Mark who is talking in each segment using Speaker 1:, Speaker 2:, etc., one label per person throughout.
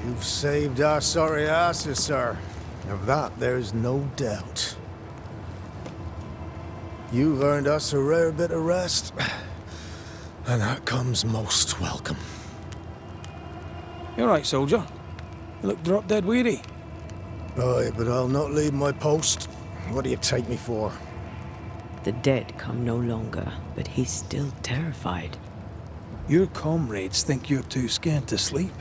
Speaker 1: You've saved our sorry asses, sir. Of that, there's no doubt. You've earned us a rare bit of rest, and that comes most welcome.
Speaker 2: You all right, soldier? You look drop-dead weary.
Speaker 1: Aye, but I'll not leave my post. What do you take me for?
Speaker 3: The dead come no longer, but he's still terrified.
Speaker 2: Your comrades think you're too scared to sleep.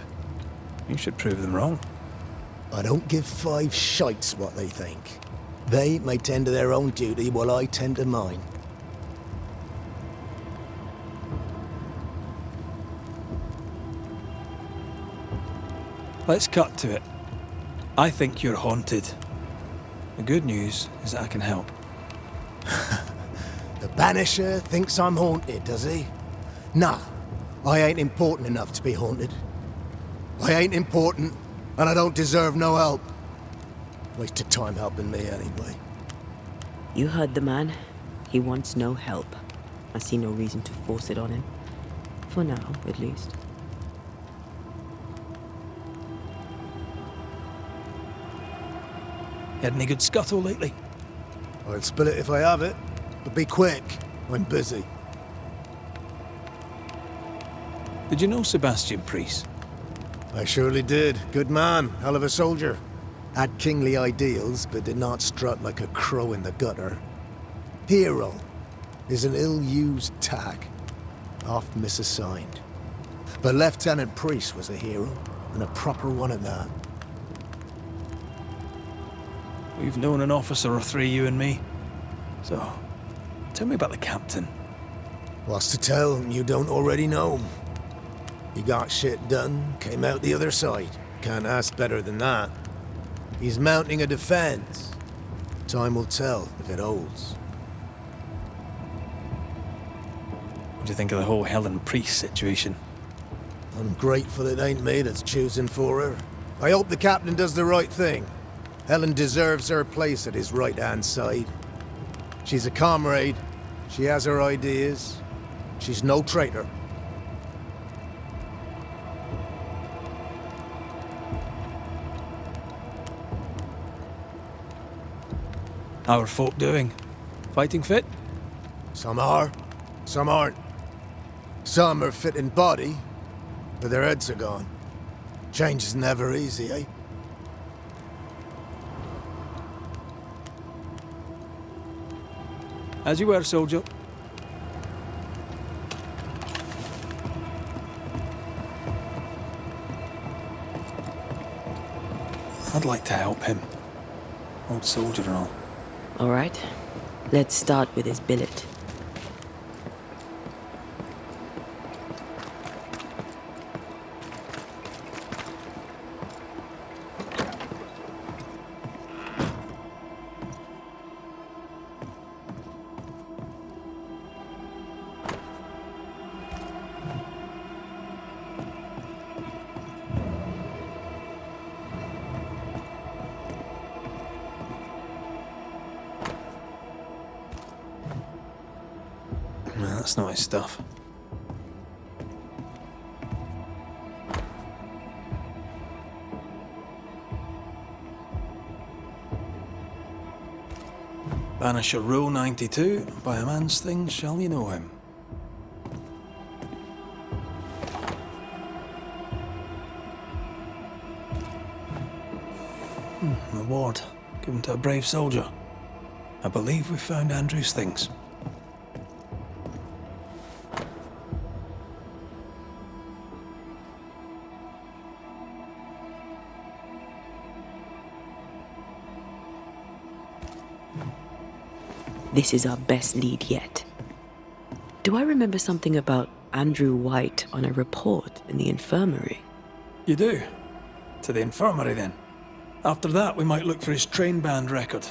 Speaker 2: You should prove them wrong.
Speaker 1: I don't give five shites what they think. They may tend to their own duty while I tend to mine.
Speaker 2: Let's cut to it. I think you're haunted. The good news is that I can help.
Speaker 1: The Banisher thinks I'm haunted, does he? Nah, I ain't important enough to be haunted. I ain't important, and I don't deserve no help. Wasted time helping me anyway.
Speaker 3: You heard the man. He wants no help. I see no reason to force it on him. For now, at least.
Speaker 2: Had any good scuttle lately?
Speaker 1: I'll spill it if I have it, but be quick. I'm busy.
Speaker 2: Did you know Sebastian Priest?
Speaker 1: I surely did. Good man, hell of a soldier. Had kingly ideals, but did not strut like a crow in the gutter. Hero is an ill-used tag, oft misassigned. But Lieutenant Priest was a hero, and a proper one at that.
Speaker 2: We've known an officer or three, you and me. So, tell me about the captain.
Speaker 1: What's to tell you don't already know? He got shit done, came out the other side. Can't ask better than that. He's mounting a defense. Time will tell if it holds.
Speaker 2: What do you think of the whole Helen Priest situation?
Speaker 1: I'm grateful it ain't me that's choosing for her. I hope the captain does the right thing. Helen deserves her place at his right-hand side. She's a comrade. She has her ideas. She's no traitor.
Speaker 2: How are folk doing? Fighting fit?
Speaker 1: Some are, some aren't. Some are fit in body, but their heads are gone. Change is never easy, eh?
Speaker 2: As you were, soldier. I'd like to help him. Old soldier and all.
Speaker 3: All right. Let's start with his billet.
Speaker 2: Nah, that's not his stuff. Banisher Rule 92, by a man's things shall you know him. Reward given to a brave soldier. I believe we found Andrew's things.
Speaker 3: This is our best lead yet. Do I remember something about Andrew White on a report in the infirmary?
Speaker 2: You do? To the infirmary, then. After that, we might look for his train band record.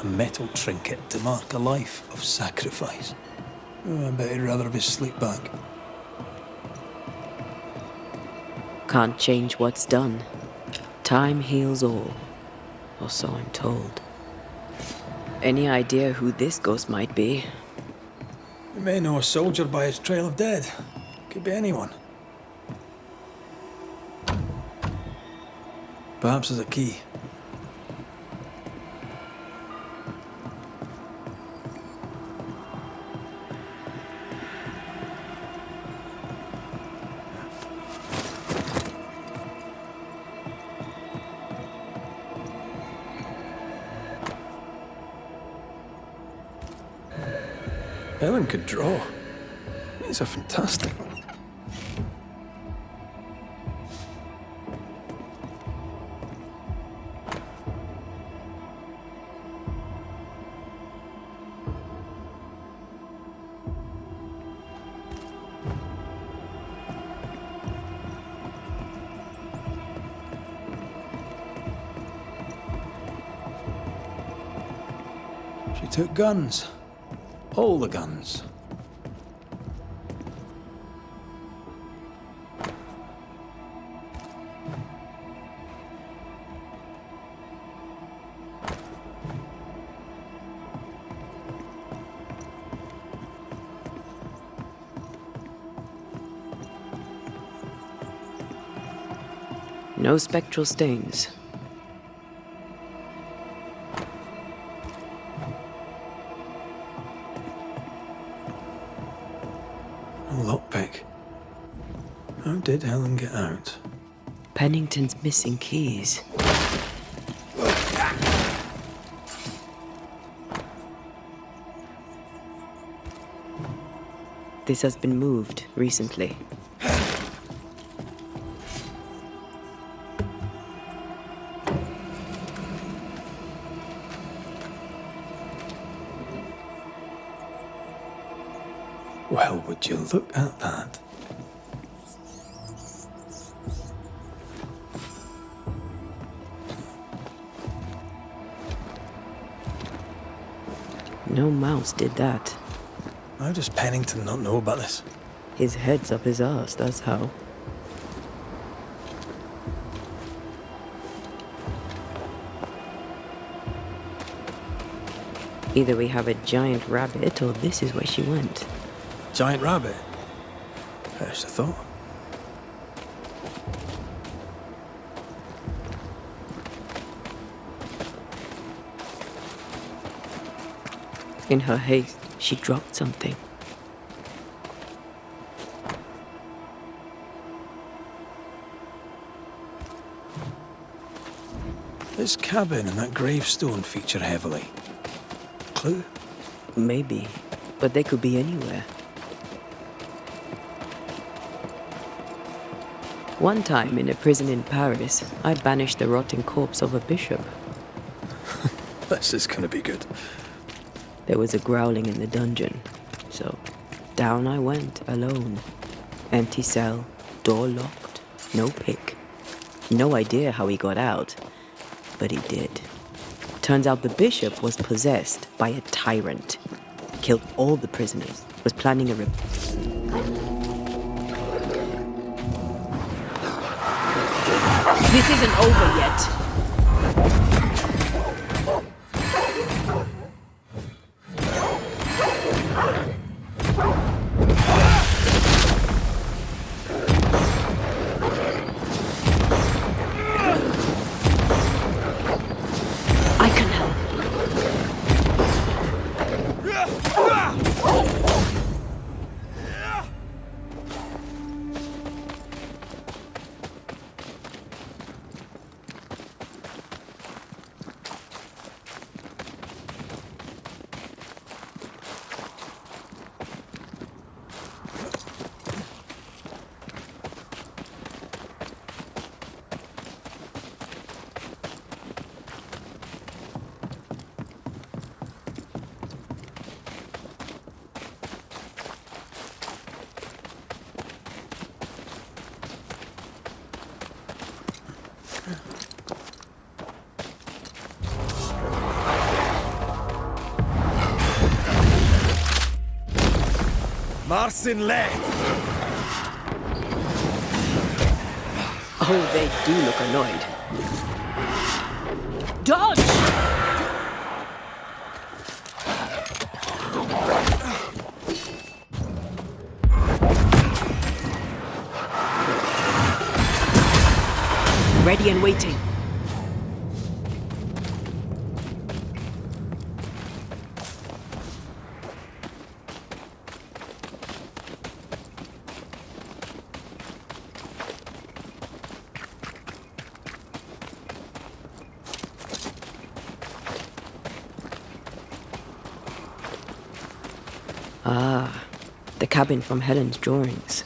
Speaker 2: A metal trinket to mark a life of sacrifice. Oh, I bet he'd rather have his sleep back.
Speaker 3: Can't change what's done. Time heals all, or so I'm told. Any idea who this ghost might be?
Speaker 2: You may know a soldier by his trail of dead. Could be anyone. Perhaps there's a key. Helen could draw. These are fantastic. She took guns. All the guns.
Speaker 3: No spectral stains.
Speaker 2: A lockpick. How did Helen get out?
Speaker 3: Pennington's missing keys. This has been moved recently.
Speaker 2: Well, would you look at that?
Speaker 3: No mouse did that.
Speaker 2: How does Pennington not know about this?
Speaker 3: His head's up his arse, that's how. Either we have a giant rabbit, or this is where she went.
Speaker 2: Giant rabbit? There's a thought.
Speaker 3: In her haste, she dropped something.
Speaker 2: This cabin and that gravestone feature heavily. Clue?
Speaker 3: Maybe, but they could be anywhere. One time in a prison in Paris, I banished the rotting corpse of a bishop.
Speaker 2: This is gonna be good.
Speaker 3: There was a growling in the dungeon, so down I went alone. Empty cell, door locked, no pick. No idea how he got out, but he did. Turns out the bishop was possessed by a tyrant. Killed all the prisoners, was planning a This isn't over yet. I can help.
Speaker 2: Marcin left!
Speaker 3: Oh, they do look annoyed. Dodge! Ready and waiting. Ah, the cabin from Helen's drawings.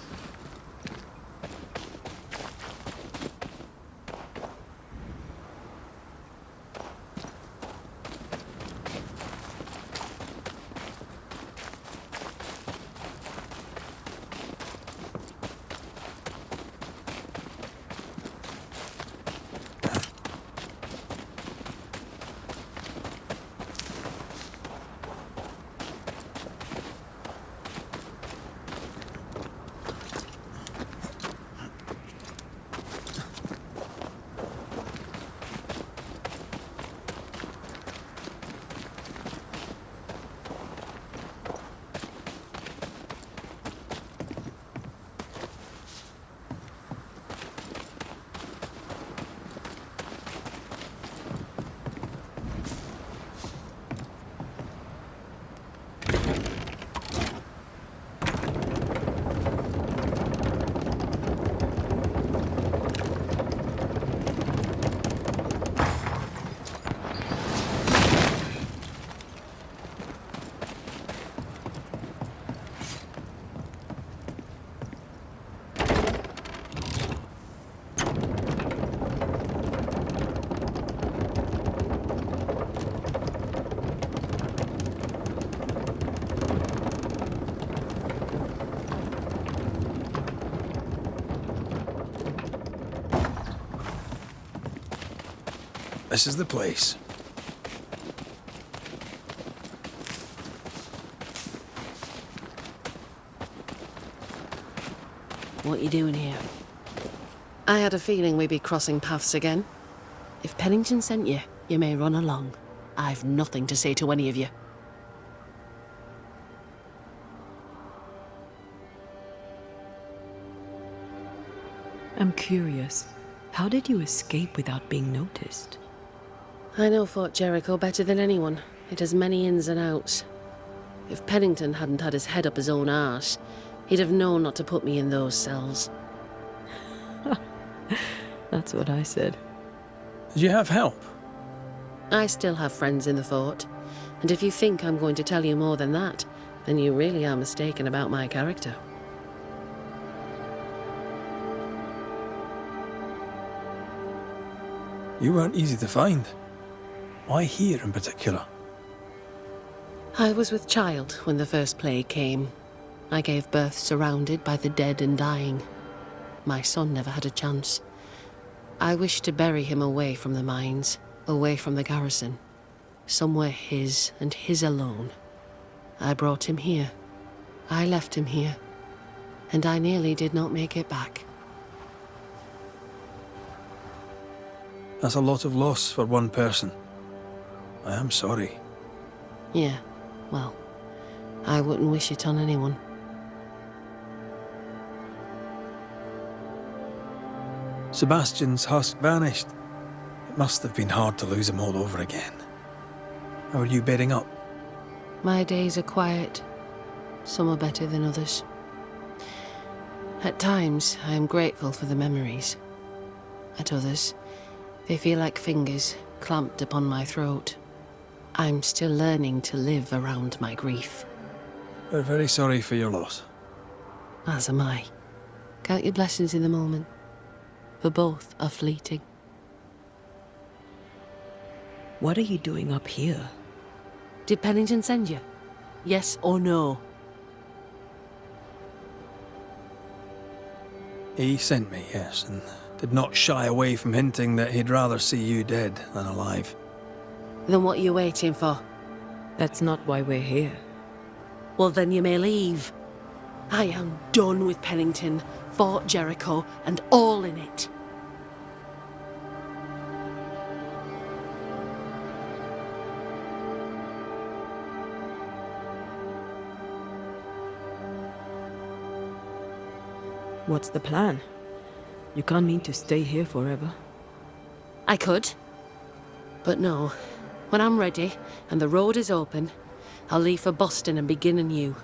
Speaker 2: This is the place.
Speaker 4: What you doing here? I had a feeling we'd be crossing paths again. If Pennington sent you, you may run along. I've nothing to say to any of you.
Speaker 3: I'm curious. How did you escape without being noticed?
Speaker 4: I know Fort Jericho better than anyone. It has many ins and outs. If Pennington hadn't had his head up his own arse, he'd have known not to put me in those cells.
Speaker 3: That's what I said.
Speaker 2: Did you have help?
Speaker 4: I still have friends in the fort, and if you think I'm going to tell you more than that, then you really are mistaken about my character.
Speaker 2: You weren't easy to find. Why here in particular?
Speaker 4: I was with child when the first plague came. I gave birth surrounded by the dead and dying. My son never had a chance. I wished to bury him away from the mines, away from the garrison. Somewhere his and his alone. I brought him here. I left him here. And I nearly did not make it back.
Speaker 2: That's a lot of loss for one person. I am sorry.
Speaker 4: Yeah, well, I wouldn't wish it on anyone.
Speaker 2: Sebastian's husk vanished. It must have been hard to lose him all over again. How are you bedding up?
Speaker 4: My days are quiet. Some are better than others. At times, I am grateful for the memories. At others, they feel like fingers clamped upon my throat. I'm still learning to live around my grief.
Speaker 2: We're very sorry for your loss.
Speaker 4: As am I. Count your blessings in the moment, for both are fleeting.
Speaker 3: What are you doing up here?
Speaker 4: Did Pennington send you? Yes or no?
Speaker 2: He sent me, yes, and did not shy away from hinting that he'd rather see you dead than alive.
Speaker 4: Then what are you waiting for?
Speaker 3: That's not why we're here.
Speaker 4: Well, then you may leave. I am done with Pennington, Fort Jericho, and all in it.
Speaker 3: What's the plan? You can't mean to stay here forever.
Speaker 4: I could. But no. When I'm ready, and the road is open, I'll leave for Boston and begin anew.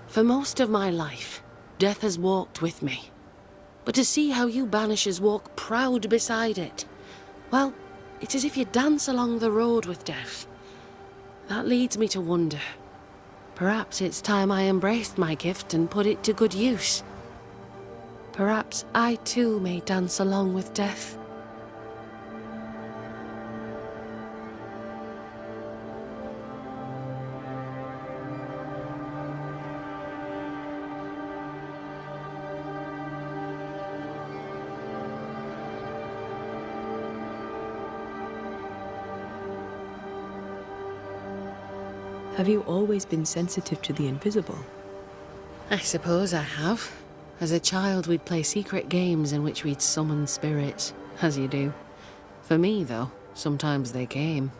Speaker 4: For most of my life, death has walked with me. But to see how you Banishers walk proud beside it, well, it's as if you dance along the road with death. That leads me to wonder. Perhaps it's time I embraced my gift and put it to good use. Perhaps I too may dance along with death.
Speaker 3: Have you always been sensitive to the invisible?
Speaker 4: I suppose I have. As a child, we'd play secret games in which we'd summon spirits, as you do. For me, though, sometimes they came.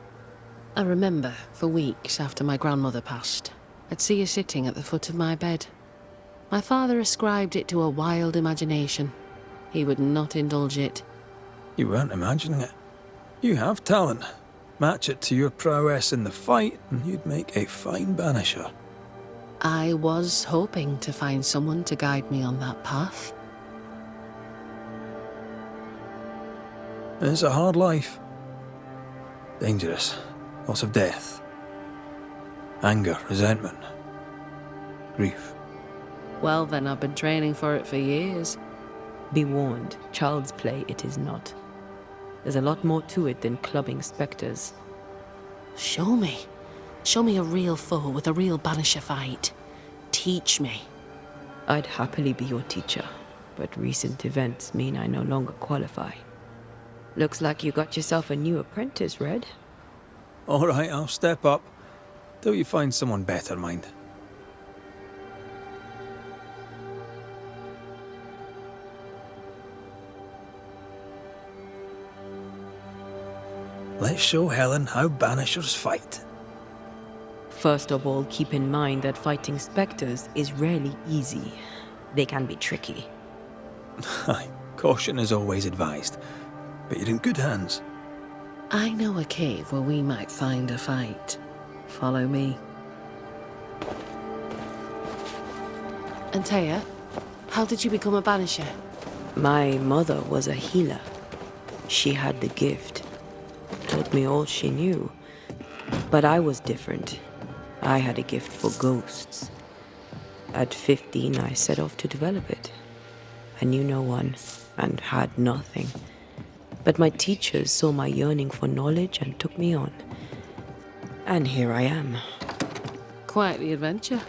Speaker 4: I remember, for weeks after my grandmother passed, I'd see her sitting at the foot of my bed. My father ascribed it to a wild imagination. He would not indulge it.
Speaker 2: You weren't imagining it. You have talent. Match it to your prowess in the fight, and you'd make a fine banisher.
Speaker 4: I was hoping to find someone to guide me on that path.
Speaker 2: It's a hard life. Dangerous. Lots of death. Anger, resentment. Grief.
Speaker 4: Well then, I've been training for it for years.
Speaker 3: Be warned, child's play it is not. There's a lot more to it than clubbing spectres.
Speaker 4: Show me. Show me a real foe with a real banisher fight. Teach me.
Speaker 3: I'd happily be your teacher, but recent events mean I no longer qualify. Looks like you got yourself a new apprentice, Red.
Speaker 2: All right, I'll step up. Till you find someone better, mind. Let's show Helen how Banishers fight.
Speaker 3: First of all, keep in mind that fighting spectres is rarely easy. They can be tricky.
Speaker 2: Aye, caution is always advised, but you're in good hands.
Speaker 4: I know a cave where we might find a fight. Follow me. And Taya, how did you become a banisher?
Speaker 3: My mother was a healer. She had the gift. Taught me all she knew. But I was different. I had a gift for ghosts. At 15, I set off to develop it. I knew no one and had nothing. But my teachers saw my yearning for knowledge and took me on. And here I am.
Speaker 4: Quite the adventure.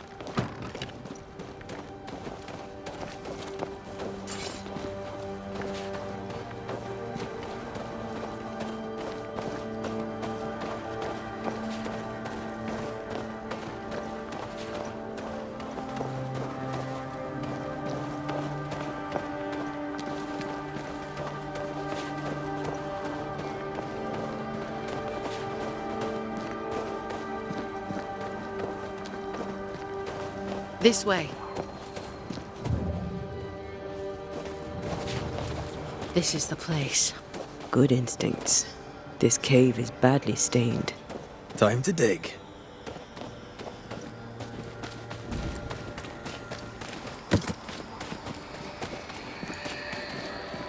Speaker 4: This way. This is the place.
Speaker 3: Good instincts. This cave is badly stained.
Speaker 2: Time to dig.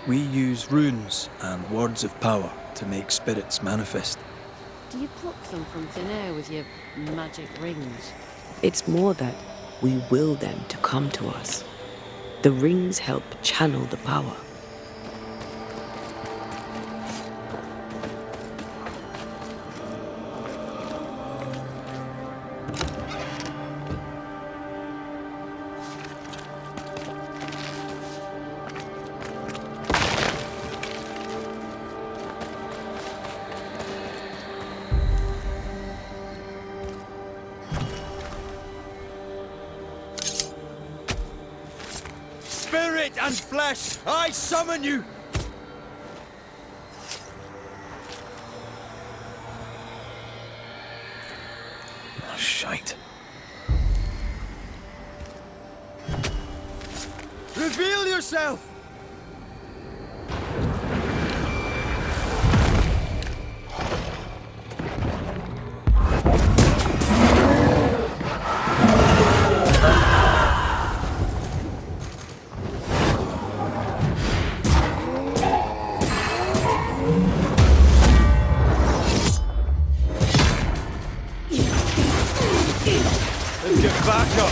Speaker 2: We use runes and words of power to make spirits manifest.
Speaker 4: Do you pluck them from thin air with your magic rings?
Speaker 3: It's more that we will them to come to us. The rings help channel the power.
Speaker 5: and flesh, I summon you!
Speaker 2: Oh, shite.
Speaker 5: Reveal yourself! Let's get back up!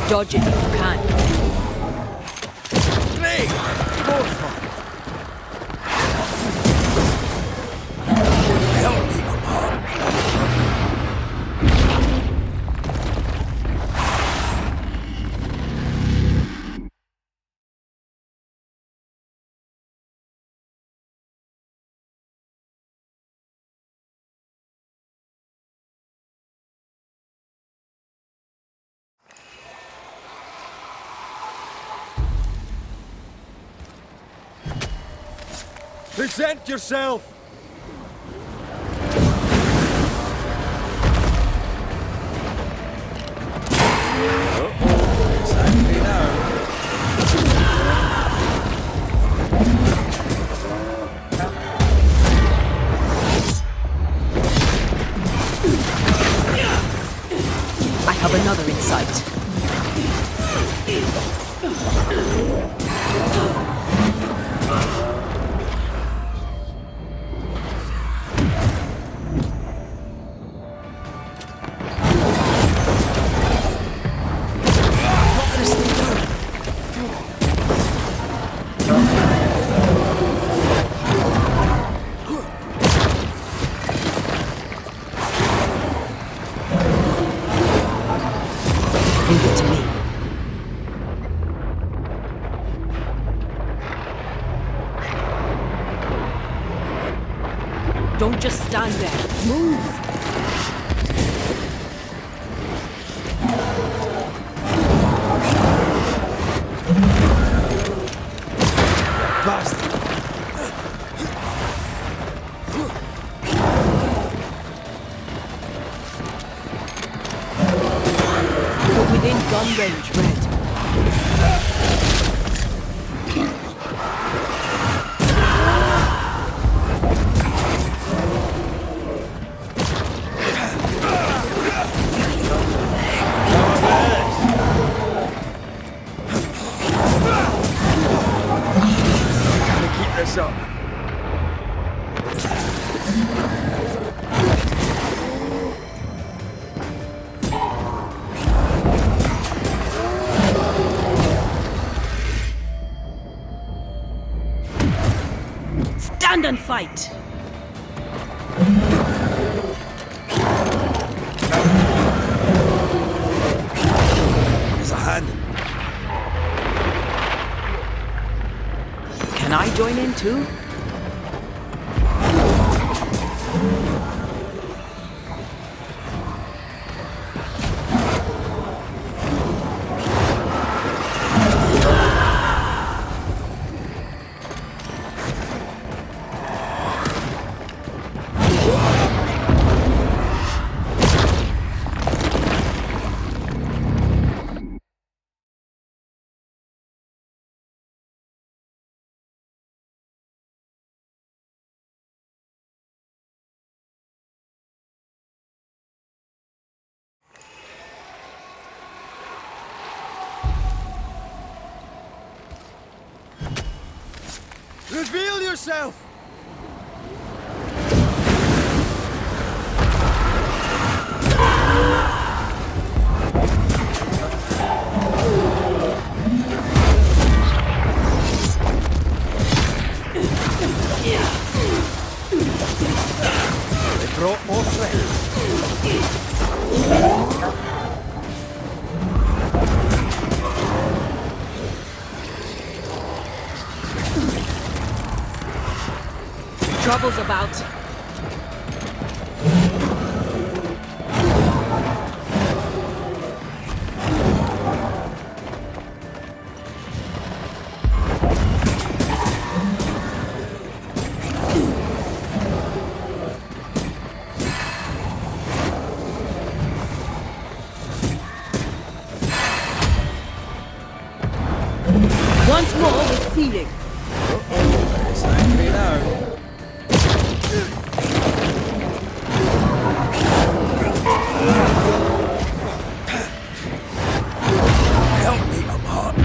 Speaker 3: Dodge it if you can.
Speaker 5: Play!
Speaker 2: Help me, Mama.
Speaker 5: Present yourself!
Speaker 2: It's angry now.
Speaker 3: I have another in sight. Leave it to me. Don't just stand there. Move!
Speaker 2: Bastard.
Speaker 3: You're within gun range, Red.
Speaker 2: Can we keep this up?
Speaker 3: Stand and fight!
Speaker 2: There's a hand.
Speaker 3: Can I join in too?
Speaker 5: Reveal yourself! They brought more friends.
Speaker 4: Trouble's about. Once more with feeling.
Speaker 2: It's angry now. Help me, I'm hot.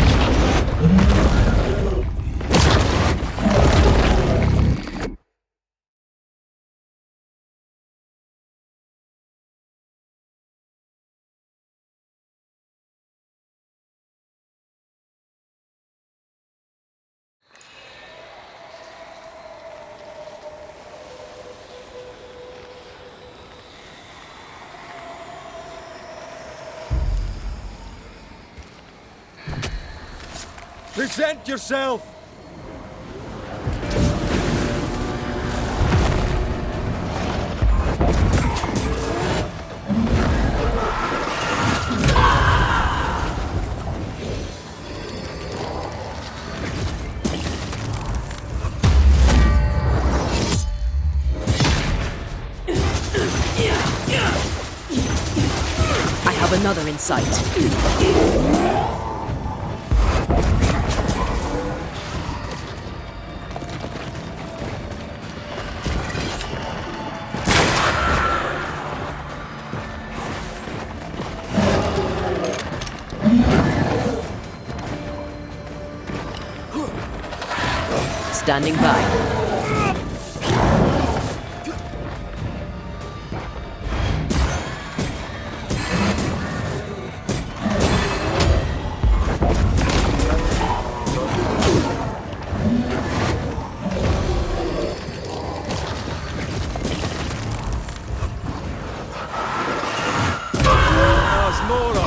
Speaker 5: Present yourself!
Speaker 4: I have another in sight. Standing by.
Speaker 5: There's more of.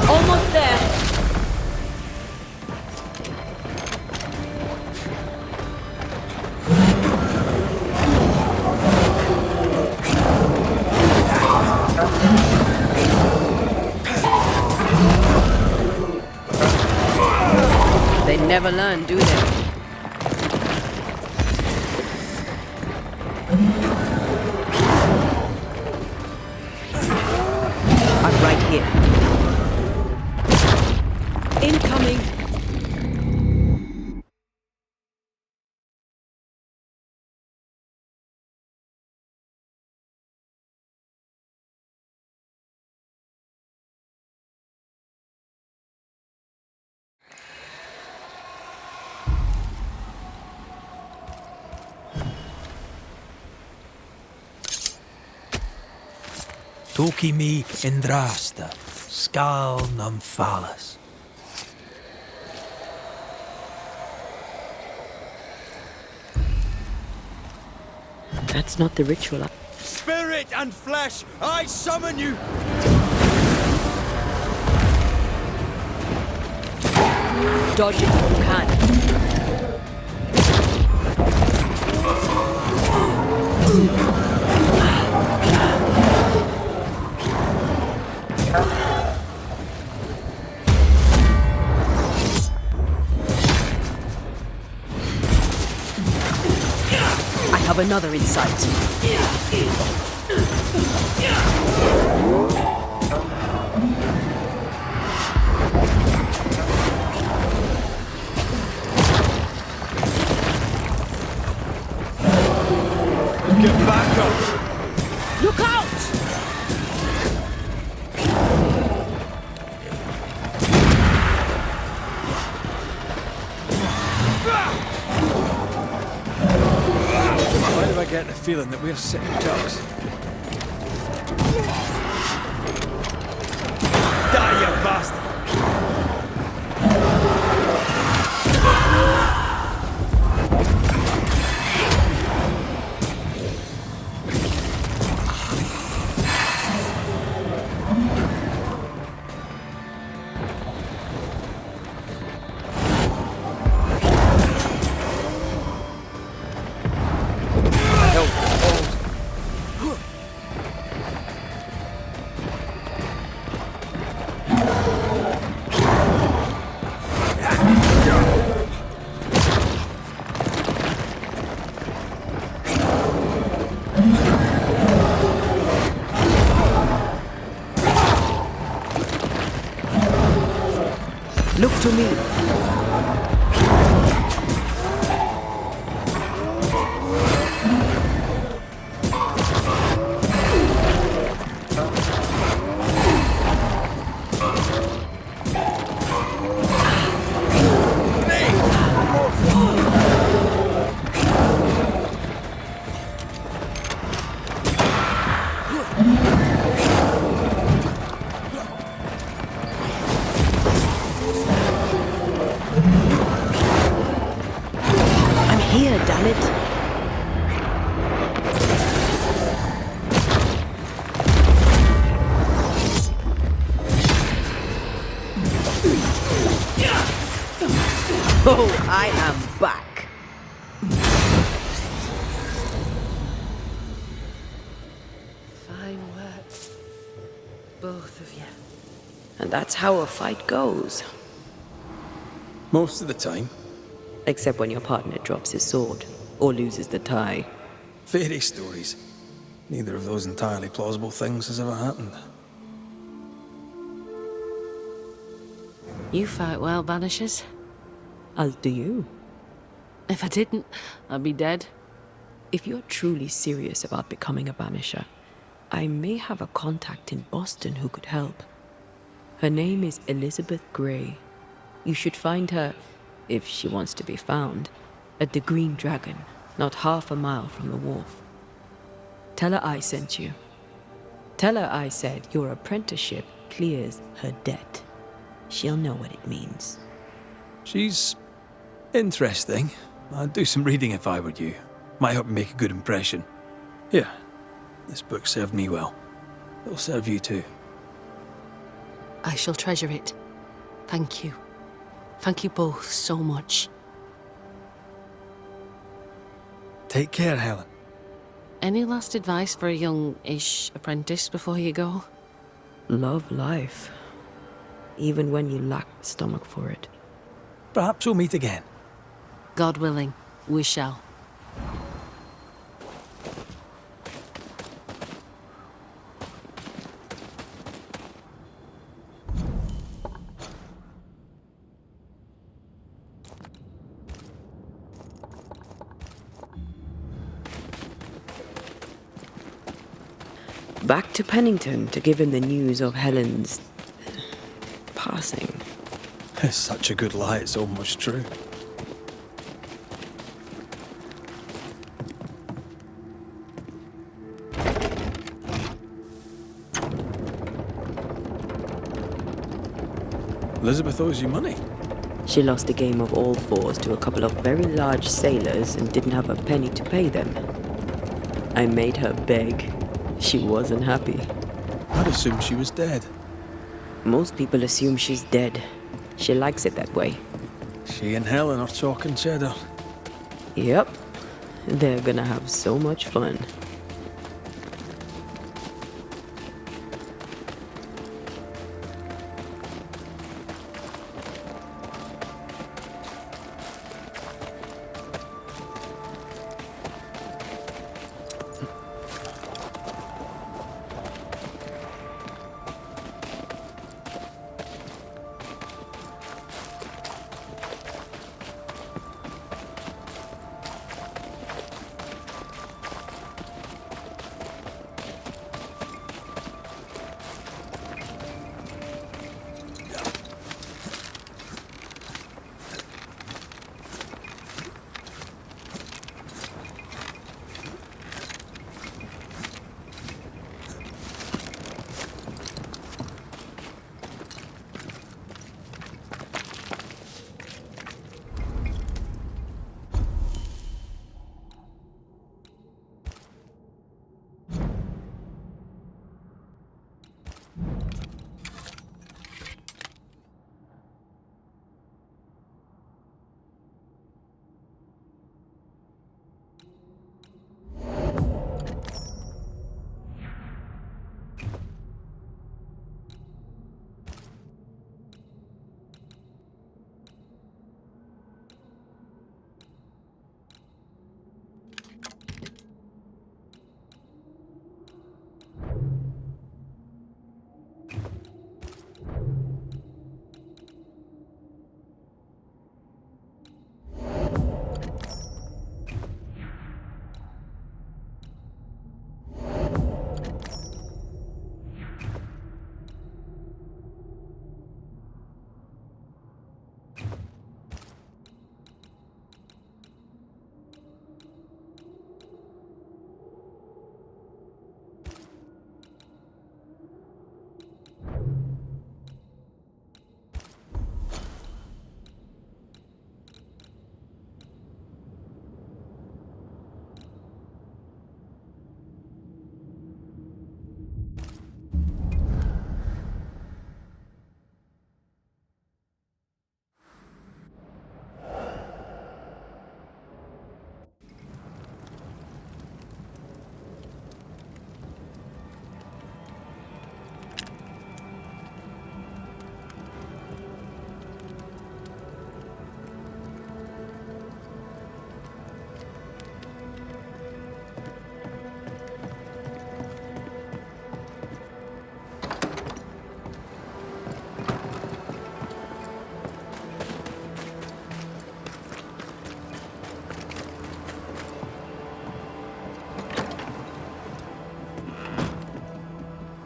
Speaker 4: Almost there. They never learn, do they? I'm right here. Incoming!
Speaker 2: Toki mi indrasta, skal numphalas.
Speaker 3: That's not the ritual.
Speaker 5: Spirit and flesh, I summon you!
Speaker 4: Dodge it if you can. I have another in sight.
Speaker 5: Get back up!
Speaker 4: Look out!
Speaker 5: Why do I get the
Speaker 2: feeling that we're sitting ducks. Die, you bastard!
Speaker 3: Look to me. Here, damn it. Oh, I am back.
Speaker 4: Fine work, both of you.
Speaker 3: And that's how a fight goes.
Speaker 2: Most of the time.
Speaker 3: Except when your partner drops his sword or loses the tie.
Speaker 2: Fairy stories. Neither of those entirely plausible things has ever happened.
Speaker 4: You fight well, Banishers.
Speaker 3: As do you.
Speaker 4: If I didn't, I'd be dead.
Speaker 3: If you're truly serious about becoming a Banisher, I may have a contact in Boston who could help. Her name is Elizabeth Grey. You should find her, if she wants to be found, at the Green Dragon, not half a mile from the wharf. Tell her I sent you. Tell her I said your apprenticeship clears her debt. She'll know what it means.
Speaker 2: She's interesting. I'd do some reading if I were you. Might help you make a good impression. Here, this book served me well. It'll serve you too.
Speaker 4: I shall treasure it. Thank you. Thank you both so much.
Speaker 2: Take care, Helen.
Speaker 4: Any last advice for a young-ish apprentice before you go?
Speaker 3: Love life. Even when you lack the stomach for it.
Speaker 2: Perhaps we'll meet again.
Speaker 4: God willing, we shall.
Speaker 3: Back to Pennington to give him the news of Helen's passing.
Speaker 2: It's such a good lie, it's almost true. Elizabeth owes you money.
Speaker 3: She lost a game of all fours to a couple of very large sailors and didn't have a penny to pay them. I made her beg. She wasn't happy.
Speaker 2: I'd assumed she was dead.
Speaker 3: Most people assume she's dead. She likes it that way.
Speaker 2: She and Helen are talking cheddar.
Speaker 3: Yep. They're gonna have so much fun.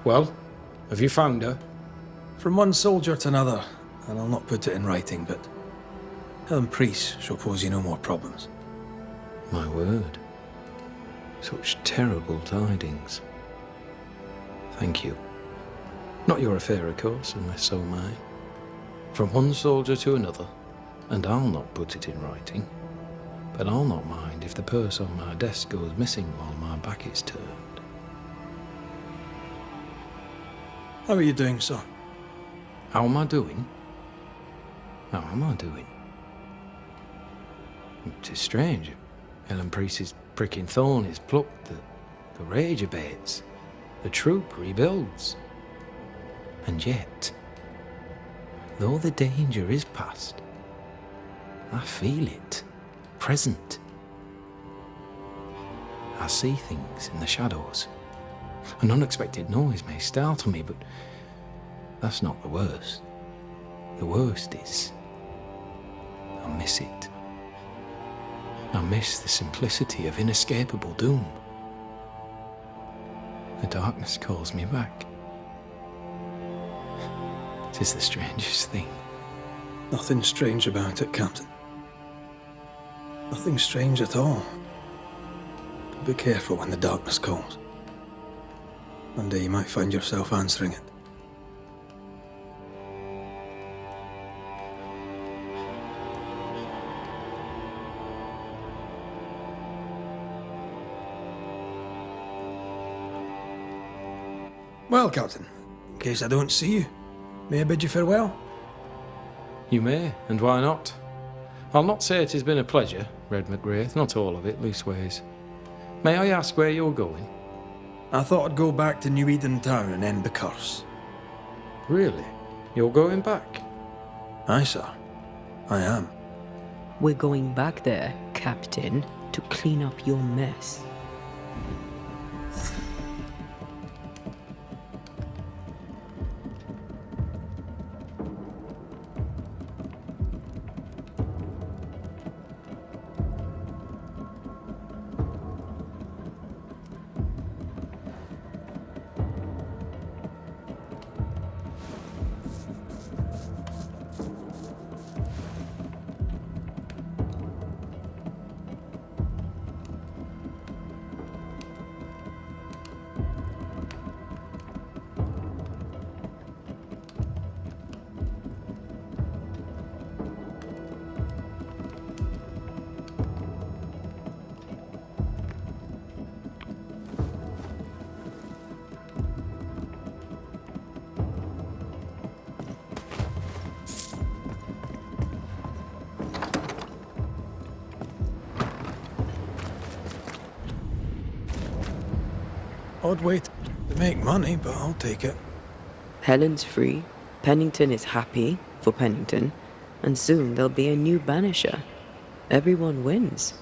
Speaker 6: Well, have you found her?
Speaker 2: From one soldier to another, and I'll not put it in writing, but Helen Priest shall pose you no more problems.
Speaker 6: My word. Such terrible tidings. Thank you. Not your affair, of course, unless so mine. From one soldier to another, and I'll not put it in writing. But I'll not mind if the purse on my desk goes missing while my back is turned.
Speaker 2: How are you doing, sir?
Speaker 6: How am I doing? How am I doing? It is strange. Helen Priest's pricking thorn is plucked, the rage abates, the troop rebuilds. And yet, though the danger is past, I feel it, present. I see things in the shadows. An unexpected noise may startle me, but that's not the worst. The worst is, I miss it. I miss the simplicity of inescapable doom. The darkness calls me back. It is the strangest thing.
Speaker 2: Nothing strange about it, Captain. Nothing strange at all. But be careful when the darkness calls. One day you might find yourself answering it. Well, Captain, in case I don't see you, may I bid you farewell?
Speaker 6: You may, and why not? I'll not say it has been a pleasure, Red McGrath, not all of it, leastways. May I ask where you're going?
Speaker 2: I thought I'd go back to New Eden Town and end the curse.
Speaker 6: Really? You're going back?
Speaker 2: Aye, sir. I am.
Speaker 3: We're going back there, Captain, to clean up your mess.
Speaker 2: Odd way to make money, but I'll take it.
Speaker 3: Helen's free, Pennington is happy for Pennington, and soon there'll be a new Banisher. Everyone wins.